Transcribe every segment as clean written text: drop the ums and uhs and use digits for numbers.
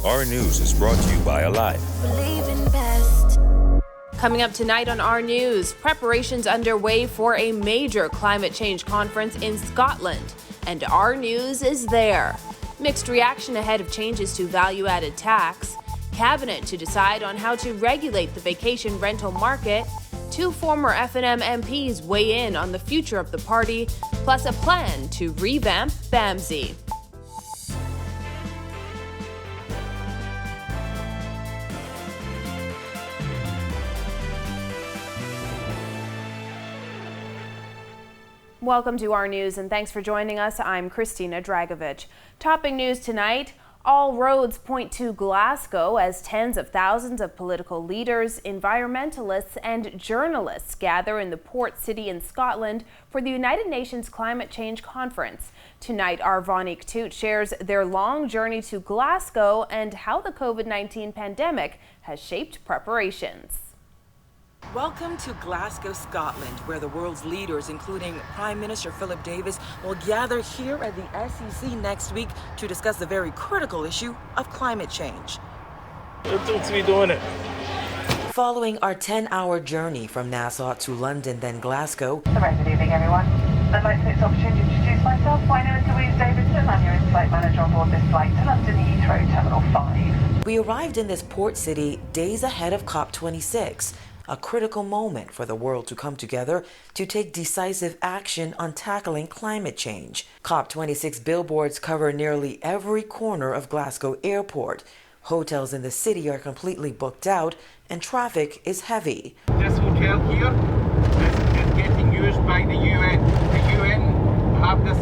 Our News is brought to you by Alive. Believe in best. Coming up tonight on Our News, preparations underway for a major climate change conference in Scotland. And Our News is there. Mixed reaction ahead of changes to value-added tax. Cabinet to decide on how to regulate the vacation rental market. 2 former F&M MPs weigh in on the future of the party, plus a plan to revamp BAMSI. Welcome to Our News, and thanks for joining us. I'm Christina Dragovich. Topping news tonight, all roads point to Glasgow as tens of thousands of political leaders, environmentalists, and journalists gather in the port city in Scotland for the United Nations Climate Change Conference. Tonight, our Vonique Toot shares their long journey to Glasgow and how the COVID-19 pandemic has shaped preparations. Welcome to Glasgow, Scotland, where the world's leaders, including Prime Minister Philip Davis, will gather here at the SEC next week to discuss the very critical issue of climate change. We doing it. Following our 10-hour journey from Nassau to London, then Glasgow. Very good evening, everyone. I'd like to take this opportunity to introduce myself. My name is Louise Davidson. I'm your in-flight manager on board this flight to London Heathrow Terminal 5. We arrived in this port city days ahead of COP26. A critical moment for the world to come together to take decisive action on tackling climate change. COP26 billboards cover nearly every corner of Glasgow Airport. Hotels in the city are completely booked out and traffic is heavy. This hotel here is getting used by the UN. The UN have this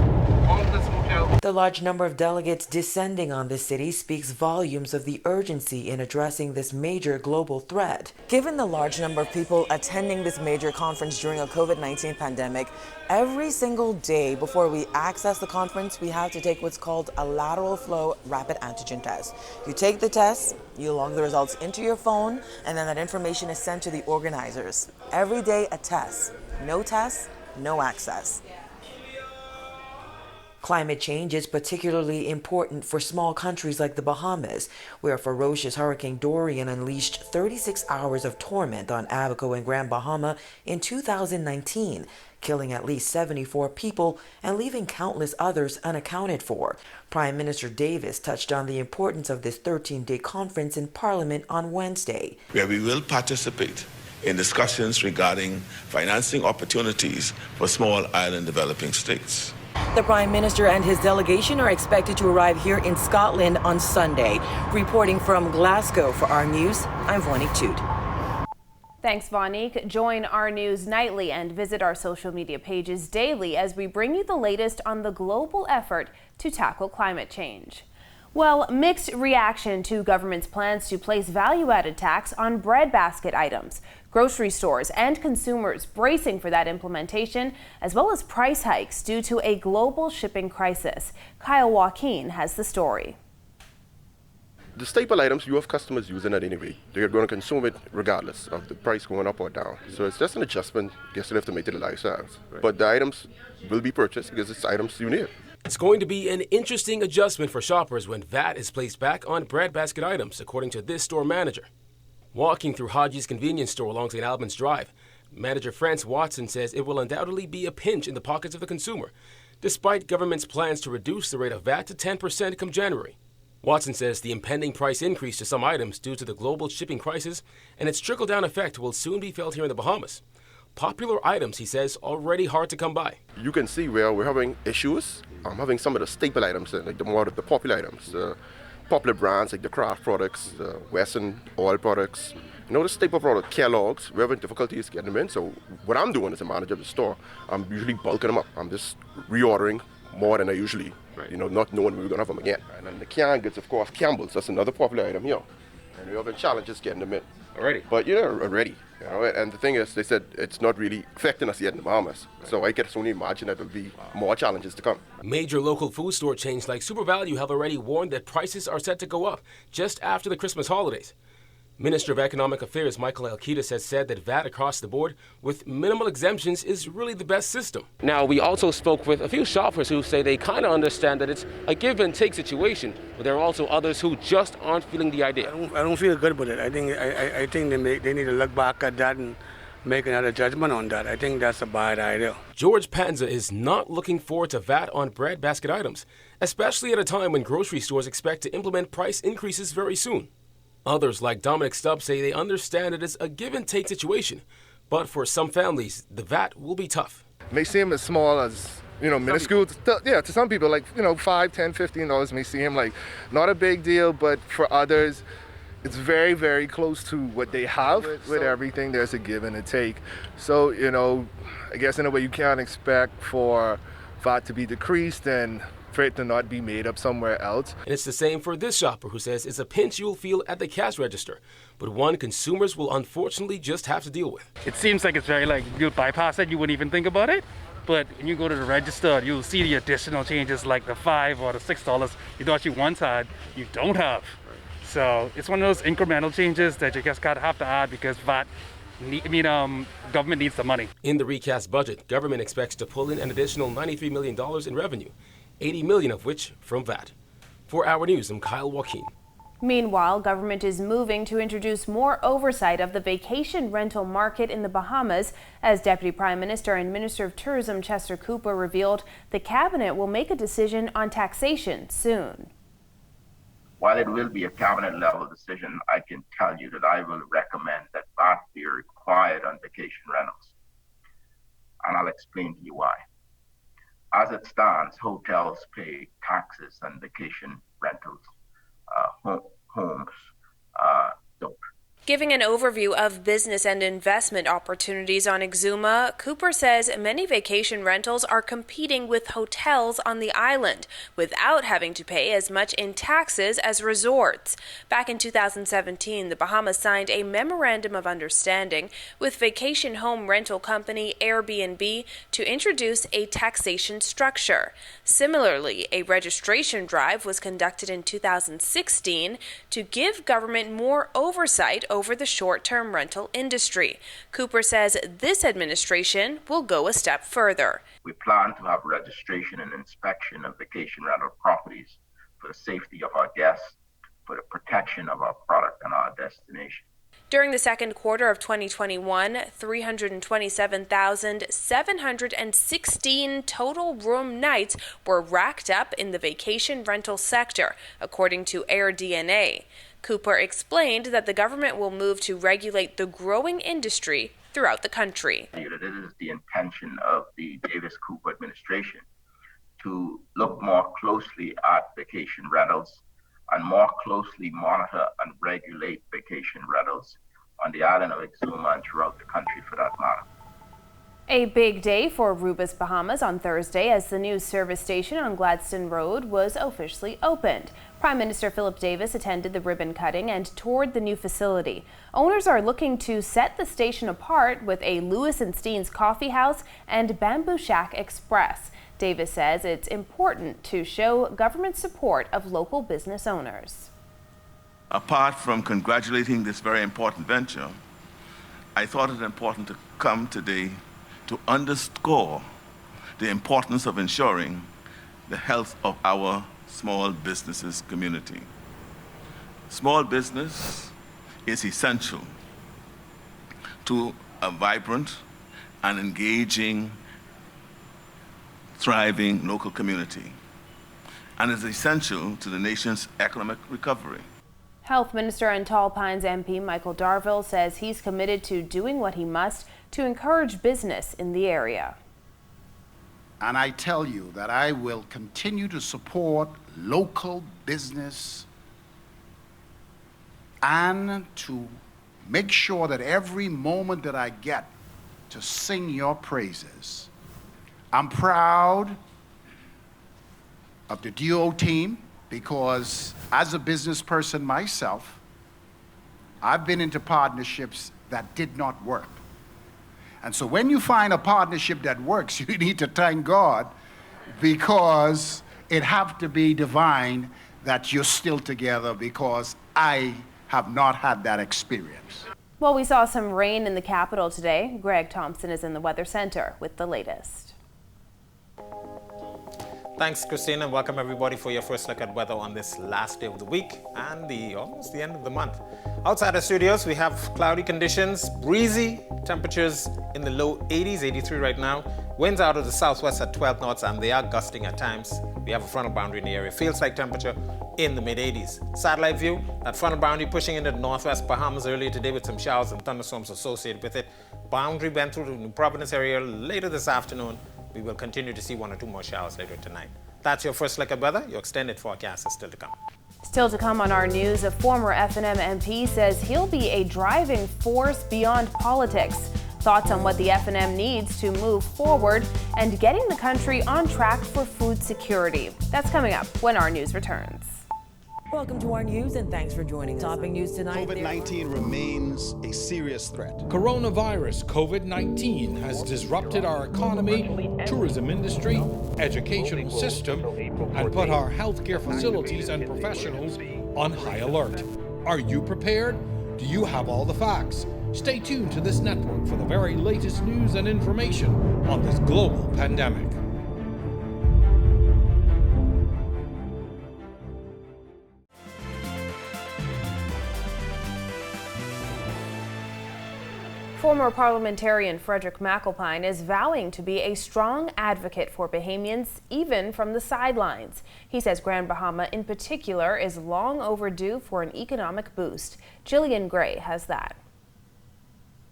on this hotel. The large number of delegates descending on the city speaks volumes of the urgency in addressing this major global threat. Given the large number of people attending this major conference during a COVID-19 pandemic, every single day before we access the conference, we have to take what's called a lateral flow rapid antigen test. You take the test, you log the results into your phone, and then that information is sent to the organizers. Every day a test. No test, no access. Climate change is particularly important for small countries like the Bahamas, where ferocious Hurricane Dorian unleashed 36 hours of torment on Abaco and Grand Bahama in 2019, killing at least 74 people and leaving countless others unaccounted for. Prime Minister Davis touched on the importance of this 13-day conference in Parliament on Wednesday, where we will participate in discussions regarding financing opportunities for small island developing states. The Prime Minister and his delegation are expected to arrive here in Scotland on Sunday. Reporting from Glasgow for Our News, I'm Vonique Toot. Thanks, Vonique. Join Our News nightly and visit our social media pages daily as we bring you the latest on the global effort to tackle climate change. Well, mixed reaction to government's plans to place value-added tax on breadbasket items. Grocery stores and consumers bracing for that implementation, as well as price hikes due to a global shipping crisis. Kyle Joaquin has the story. The staple items, you have customers using it anyway. They're going to consume it regardless of the price going up or down. So it's just an adjustment. Guess you have to make to the lifestyles. Right. But the items will be purchased because it's items you need. It's going to be an interesting adjustment for shoppers when VAT is placed back on breadbasket items, according to this store manager. Walking through Hodges convenience store along St. Albans Drive, manager France Watson says it will undoubtedly be a pinch in the pockets of the consumer, despite government's plans to reduce the rate of VAT to 10% come January. Watson says the impending price increase to some items due to the global shipping crisis and its trickle-down effect will soon be felt here in the Bahamas. Popular items, he says, already hard to come by. You can see where we're having issues. I'm having some of the staple items, like the more of the popular items. Popular brands like the Kraft products, the Western oil products, the staple product, Kellogg's, we're having difficulties getting them in. So what I'm doing as a manager of the store, I'm usually bulking them up. I'm just reordering more than I usually, not knowing we're going to have them again. And then the canned goods, of course, Campbell's, that's another popular item here. And we're having challenges getting them in. Already? But already. And the thing is, they said it's not really affecting us yet in the Bahamas. Right. So I can only imagine that there'll be more challenges to come. Major local food store chains like Super Value have already warned that prices are set to go up just after the Christmas holidays. Minister of Economic Affairs Michael Alkitis has said that VAT across the board with minimal exemptions is really the best system. Now, we also spoke with a few shoppers who say they kind of understand that it's a give and take situation, but there are also others who just aren't feeling the idea. I don't feel good with it. I think they need to look back at that and make another judgment on that. I think that's a bad idea. George Panza is not looking forward to VAT on breadbasket items, especially at a time when grocery stores expect to implement price increases very soon. Others, like Dominic Stubbs, say they understand it is a give-and-take situation, but for some families, the VAT will be tough. It may seem as small as, minuscule. To some people, like, $5, $10, $15 may seem like not a big deal, but for others, it's very, very close to what they have. With everything, there's a give and a take. So, I guess in a way you can't expect for VAT to be decreased and for it to not be made up somewhere else. And it's the same for this shopper who says it's a pinch you'll feel at the cash register, but one consumers will unfortunately just have to deal with. It seems like it's very you'll bypass it, you wouldn't even think about it. But when you go to the register, you'll see the additional changes like the $5 or the $6 you thought you once had, you don't have. So it's one of those incremental changes that you just gotta have to add because government needs the money. In the recast budget, government expects to pull in an additional $93 million in revenue, $80 million of which from VAT. For Our News, I'm Kyle Joaquin. Meanwhile, government is moving to introduce more oversight of the vacation rental market in the Bahamas. As Deputy Prime Minister and Minister of Tourism Chester Cooper revealed, the cabinet will make a decision on taxation soon. While it will be a cabinet level decision, I can tell you that I will recommend that VAT be required on vacation rentals. And I'll explain to you why. As it stands, hotels pay taxes on vacation rentals. Homes don't. Giving an overview of business and investment opportunities on Exuma, Cooper says many vacation rentals are competing with hotels on the island without having to pay as much in taxes as resorts. Back in 2017, the Bahamas signed a memorandum of understanding with vacation home rental company Airbnb to introduce a taxation structure. Similarly, a registration drive was conducted in 2016 to give government more oversight over the short-term rental industry. Cooper says this administration will go a step further. We plan to have registration and inspection of vacation rental properties for the safety of our guests, for the protection of our product and our destination. During the second quarter of 2021, 327,716 total room nights were racked up in the vacation rental sector, according to AirDNA. Cooper explained that the government will move to regulate the growing industry throughout the country. It is the intention of the Davis Cooper administration to look more closely at vacation rentals and more closely monitor and regulate vacation rentals on the island of Exuma and throughout the country for that matter. A big day for Rubis Bahamas on Thursday as the new service station on Gladstone Road was officially opened. Prime Minister Philip Davis attended the ribbon cutting and toured the new facility. Owners are looking to set the station apart with a Lewis & Steen's Coffee House and Bamboo Shack Express. Davis says it's important to show government support of local business owners. Apart from congratulating this very important venture, I thought it important to come today to underscore the importance of ensuring the health of our small businesses community. Small business is essential to a vibrant and engaging, thriving local community, and is essential to the nation's economic recovery. Health Minister and Tall Pines MP Michael Darville says he's committed to doing what he must to encourage business in the area. And I tell you that I will continue to support local business and to make sure that every moment that I get to sing your praises. I'm proud of the DO team because as a business person myself, I've been into partnerships that did not work. And so when you find a partnership that works, you need to thank God because it have to be divine that you're still together because I have not had that experience. Well, we saw some rain in the capital today. Greg Thompson is in the Weather Center with the latest. Thanks, Christine, and welcome everybody for your first look at weather on this last day of the week and almost the end of the month. Outside the studios, we have cloudy conditions, breezy temperatures in the low 80s, 83 right now. Winds out of the southwest at 12 knots, and they are gusting at times. We have a frontal boundary in the area. Feels like temperature in the mid-80s. Satellite view, that frontal boundary pushing into the northwest Bahamas earlier today with some showers and thunderstorms associated with it. Boundary went through the New Providence area later this afternoon. We will continue to see 1 or 2 more showers later tonight. That's your first look at weather. Your extended forecast is still to come. Still to come on our news, a former F&M MP says he'll be a driving force beyond politics. Thoughts on what the F&M needs to move forward and getting the country on track for food security. That's coming up when our news returns. Welcome to our news and thanks for joining us. Topping news tonight. COVID-19 remains a serious threat. Coronavirus COVID-19 has disrupted our economy, tourism industry, educational system, and put our healthcare facilities and professionals on high alert. Are you prepared? Do you have all the facts? Stay tuned to this network for the very latest news and information on this global pandemic. Former parliamentarian Frederick McAlpine is vowing to be a strong advocate for Bahamians, even from the sidelines. He says Grand Bahama in particular is long overdue for an economic boost. Jillian Gray has that.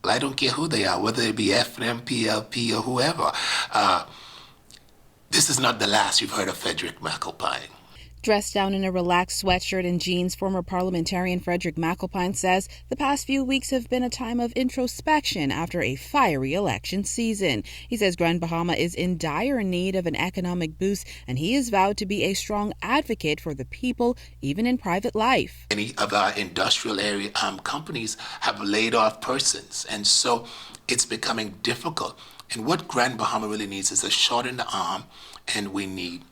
I don't care who they are, whether it be F&M, PLP, or whoever. This is not the last you've heard of Frederick McAlpine. Dressed down in a relaxed sweatshirt and jeans, former parliamentarian Frederick McAlpine says the past few weeks have been a time of introspection after a fiery election season. He says Grand Bahama is in dire need of an economic boost, and he has vowed to be a strong advocate for the people, even in private life. Many of our industrial area companies have laid off persons, and so it's becoming difficult. And what Grand Bahama really needs is a shot in the arm, and we need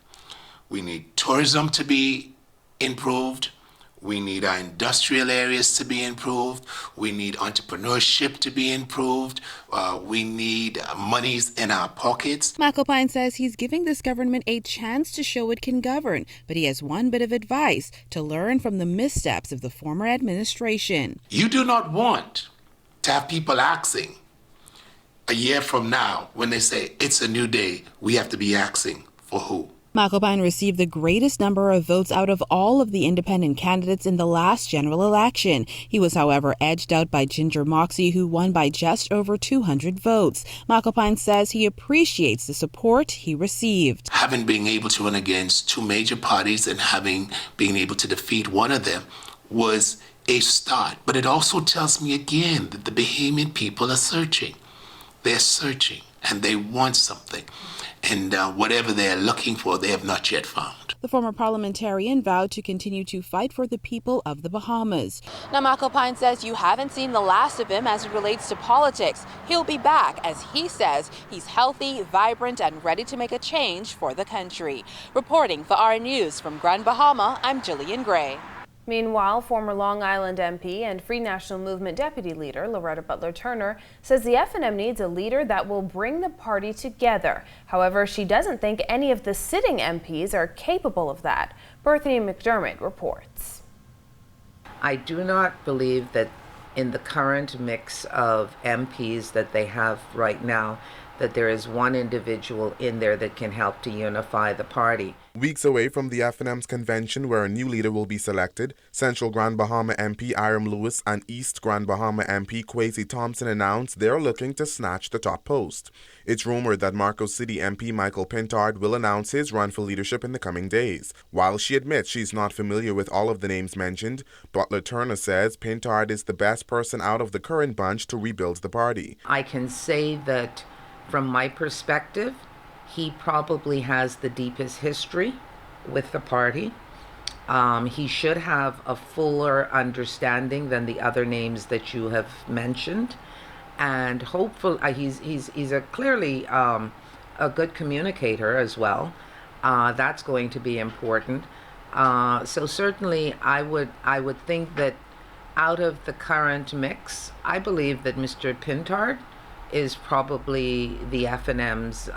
tourism to be improved. We need our industrial areas to be improved. We need entrepreneurship to be improved. We need monies in our pockets. McAlpine says he's giving this government a chance to show it can govern, but he has one bit of advice: to learn from the missteps of the former administration. You do not want to have people asking a year from now when they say it's a new day, we have to be asking for who? McAlpine received the greatest number of votes out of all of the independent candidates in the last general election. He was, however, edged out by Ginger Moxie, who won by just over 200 votes. McAlpine says he appreciates the support he received. Having been able to run against 2 major parties and having been able to defeat one of them was a start. But it also tells me again that the Bahamian people are searching. They're searching and they want something. And whatever they're looking for, they have not yet found. The former parliamentarian vowed to continue to fight for the people of the Bahamas. Now, McAlpine says you haven't seen the last of him as it relates to politics. He'll be back, as he says he's healthy, vibrant, and ready to make a change for the country. Reporting for our news from Grand Bahama, I'm Jillian Gray. Meanwhile, former Long Island MP and Free National Movement Deputy Leader Loretta Butler Turner says the F&M needs a leader that will bring the party together. However, she doesn't think any of the sitting MPs are capable of that. Berthany McDermott reports. I do not believe that in the current mix of MPs that they have right now, that there is one individual in there that can help to unify the party. Weeks away from the F&M's convention where a new leader will be selected, Central Grand Bahama MP Iram Lewis and East Grand Bahama MP Kwesi Thompson announced they're looking to snatch the top post. It's rumored that Marco City MP Michael Pintard will announce his run for leadership in the coming days. While she admits she's not familiar with all of the names mentioned, Butler Turner says Pintard is the best person out of the current bunch to rebuild the party. I can say that from my perspective, he probably has the deepest history with the party. He should have a fuller understanding than the other names that you have mentioned, and hopefully he's a clearly a good communicator as well. That's going to be important. So certainly, I would think that Out of the current mix, I believe that Mr. Pintard is probably the FNM's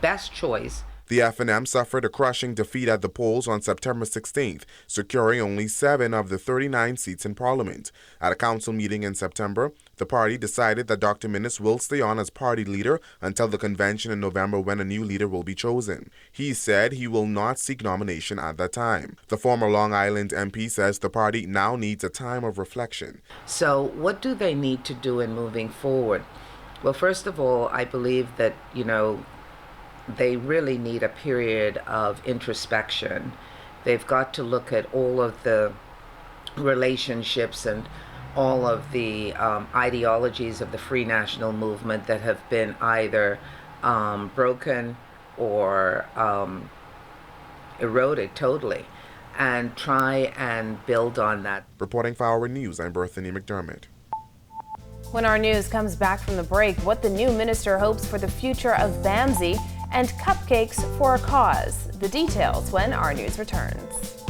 best choice. The FNM suffered a crushing defeat at the polls on September 16th, securing only 7 of the 39 seats in Parliament. At a council meeting in September, the party decided that Dr. Minnis will stay on as party leader until the convention in November, when a new leader will be chosen. He said he will not seek nomination at that time. The former Long Island MP says the party now needs a time of reflection. So what do they need to do in moving forward? Well, first of all, I believe that, they really need a period of introspection. They've got to look at all of the relationships and all of the ideologies of the Free National Movement that have been either broken or eroded totally, and try and build on that. Reporting for Our News, I'm Berthany McDermott. When our news comes back from the break, what the new minister hopes for the future of BAMSI and cupcakes for a cause. The details when our news returns.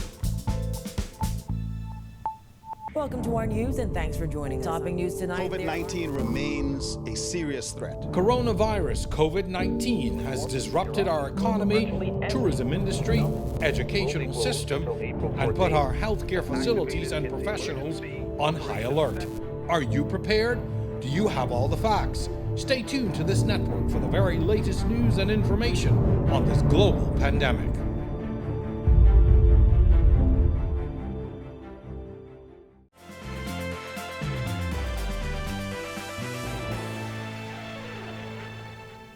Welcome to our news and thanks for joining us. Topping news tonight. COVID-19 remains a serious threat. Coronavirus COVID-19 has disrupted our economy, tourism industry, educational system, and put our healthcare facilities and professionals on high alert. Are you prepared? Do you have all the facts? Stay tuned to this network for the very latest news and information on this global pandemic.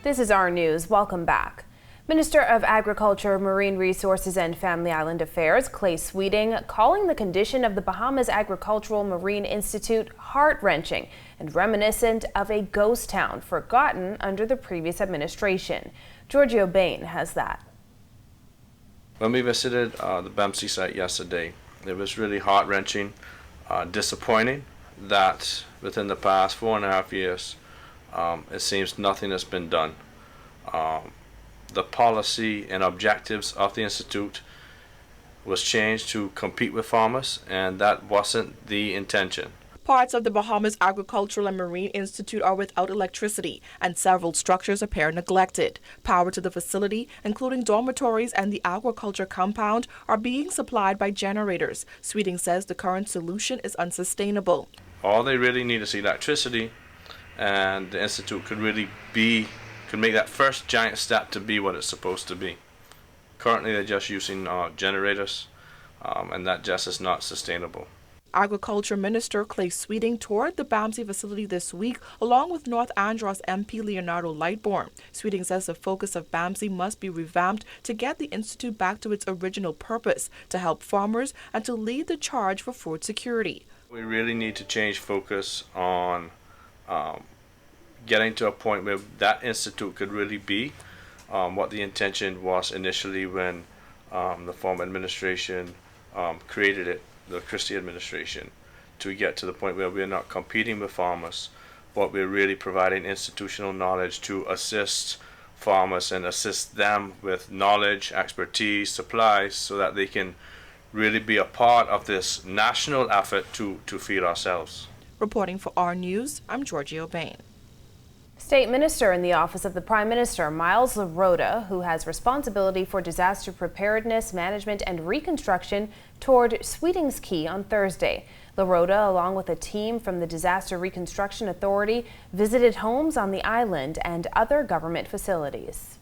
This is our news. Welcome back. Minister of Agriculture, Marine Resources and Family Island Affairs, Clay Sweeting, calling the condition of the Bahamas Agricultural Marine Institute heart-wrenching and reminiscent of a ghost town forgotten under the previous administration. Giorgio Bain has that. When we visited the BAMSI site yesterday, it was really heart-wrenching, disappointing that within the past 4.5 years, it seems nothing has been done. The policy and objectives of the Institute was changed to compete with farmers, and that wasn't the intention. Parts of the Bahamas Agricultural and Marine Institute are without electricity, and several structures appear neglected. Power to the facility, including dormitories and the agriculture compound, are being supplied by generators. Sweeting says the current solution is unsustainable. All they really need is electricity, and the Institute could make that first giant step to be what it's supposed to be. Currently, they're just using generators, and that just is not sustainable. Agriculture Minister Clay Sweeting toured the BAMSI facility this week, along with North Andros MP Leonardo Lightbourne. Sweeting says the focus of BAMSI must be revamped to get the Institute back to its original purpose, to help farmers and to lead the charge for food security. We really need to change focus on getting to a point where that institute could really be what the intention was initially when the former administration created it, the Christie administration, to get to the point where we're not competing with farmers, but we're really providing institutional knowledge to assist farmers and assist them with knowledge, expertise, supplies, so that they can really be a part of this national effort to feed ourselves. Reporting for Our News, I'm Giorgio Bain. State Minister in the Office of the Prime Minister, Miles LaRota, who has responsibility for disaster preparedness, management and reconstruction, toured Sweetings Key on Thursday. LaRota, along with a team from the Disaster Reconstruction Authority, visited homes on the island and other government facilities.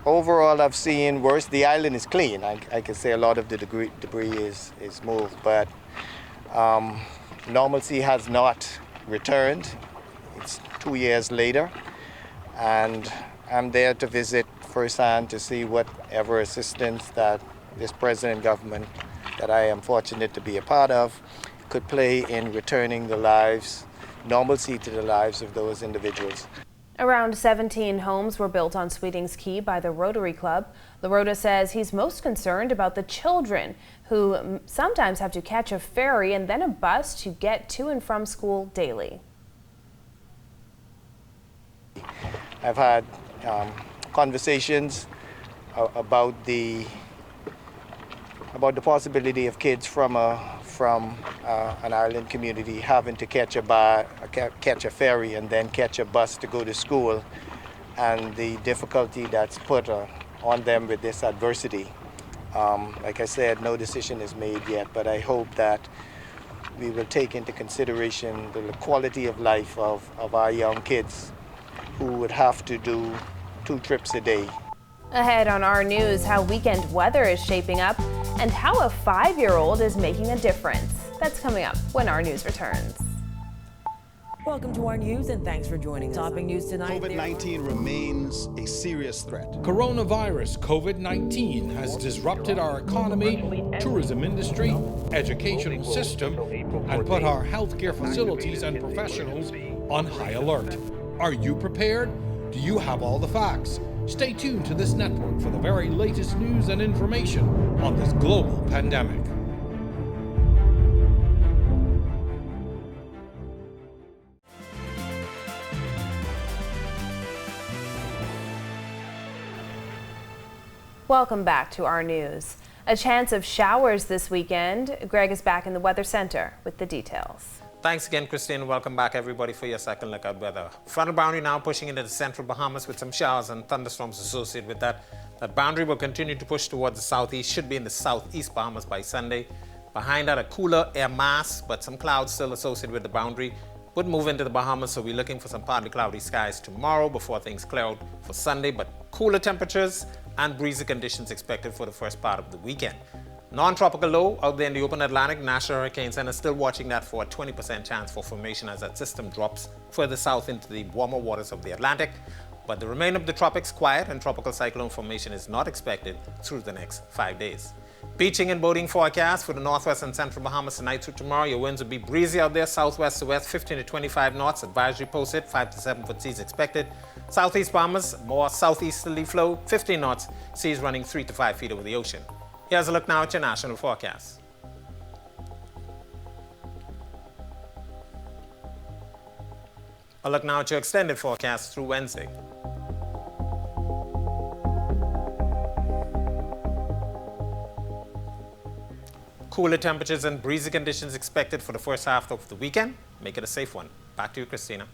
Overall, I've seen worse. The island is clean. I can say a lot of the debris is moved, but normalcy has not returned. It's 2 years later, and I'm there to visit firsthand to see whatever assistance that this present government that I am fortunate to be a part of could play in returning the lives, normalcy to the lives of those individuals. Around 17 homes were built on Sweetings Key by the Rotary Club. LaRota says he's most concerned about the children who sometimes have to catch a ferry and then a bus to get to and from school daily. I've had conversations about the about the possibility of kids from an island community having to catch a ferry and then catch a bus to go to school, and the difficulty that's put on them with this adversity. Like I said, no decision is made yet, but I hope that we will take into consideration the quality of life of our young kids who would have to do 2 trips a day. Ahead on our news, how weekend weather is shaping up and how a 5-year-old is making a difference. That's coming up when our news returns. Welcome to our news and thanks for joining us. Topping news tonight. COVID-19 remains a serious threat. Coronavirus COVID-19 has disrupted our economy, tourism industry, educational system, and put our healthcare facilities and professionals on high alert. Are you prepared? Do you have all the facts? Stay tuned to this network for the very latest news and information on this global pandemic. Welcome back to our news. A chance of showers this weekend. Greg is back in the Weather Center with the details. Thanks again, Christine. Welcome back, everybody, for your second look at weather. Frontal boundary now pushing into the central Bahamas with some showers and thunderstorms associated with that. That boundary will continue to push towards the southeast, should be in the southeast Bahamas by Sunday. Behind that, a cooler air mass, but some clouds still associated with the boundary. Would move into the Bahamas, so we're looking for some partly cloudy skies tomorrow before things clear out for Sunday, but cooler temperatures and breezy conditions expected for the first part of the weekend. Non-tropical low out there in the open Atlantic. National Hurricane Center still watching that for a 20% chance for formation as that system drops further south into the warmer waters of the Atlantic. But the remainder of the tropics quiet and tropical cyclone formation is not expected through the next 5 days. Beaching and boating forecast for the northwest and central Bahamas tonight through tomorrow. Your winds will be breezy out there, southwest to west, 15 to 25 knots. Advisory posted, 5 to 7 foot seas expected. Southeast Bahamas, more southeasterly flow, 15 knots. Seas running 3 to 5 feet over the ocean. Here's a look now at your national forecast. A look now at your extended forecast through Wednesday. Cooler temperatures and breezy conditions expected for the first half of the weekend. Make it a safe one. Back to you, Christina.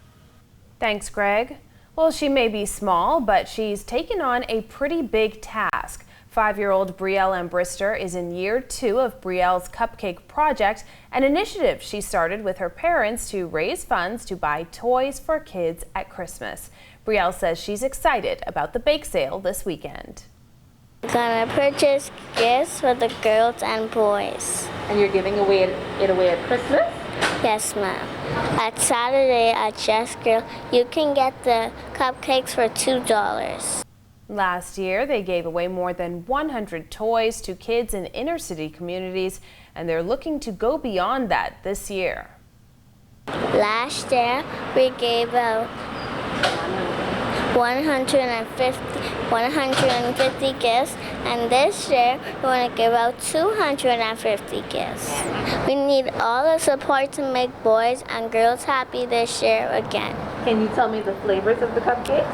Thanks, Greg. Well, she may be small, but she's taken on a pretty big task. 5-year-old Brielle Ambrister is in year 2 of Brielle's Cupcake Project, an initiative she started with her parents to raise funds to buy toys for kids at Christmas. Brielle says she's excited about the bake sale this weekend. I'm gonna purchase gifts for the girls and boys. And you're giving it away at Christmas? Yes, ma'am. At Saturday at Just Grill, you can get the cupcakes for $2. Last year, they gave away more than 100 toys to kids in inner-city communities, and they're looking to go beyond that this year. Last year, we gave out 150 gifts, and this year, we want to give out 250 gifts. We need all the support to make boys and girls happy this year again. Can you tell me the flavors of the cupcakes?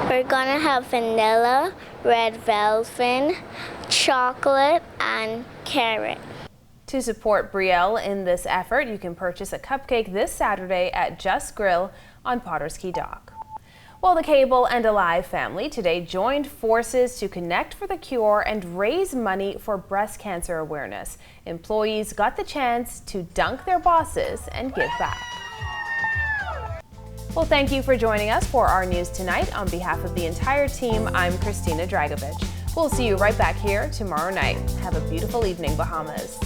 We're gonna have vanilla, red velvet, chocolate, and carrot. To support Brielle in this effort, you can purchase a cupcake this Saturday at Just Grill on Potters Key Dock. Well, the Cable and Alive family today joined forces to connect for the cure and raise money for breast cancer awareness. Employees got the chance to dunk their bosses and give back. Well, thank you for joining us for our news tonight. On behalf of the entire team, I'm Christina Dragovich. We'll see you right back here tomorrow night. Have a beautiful evening, Bahamas.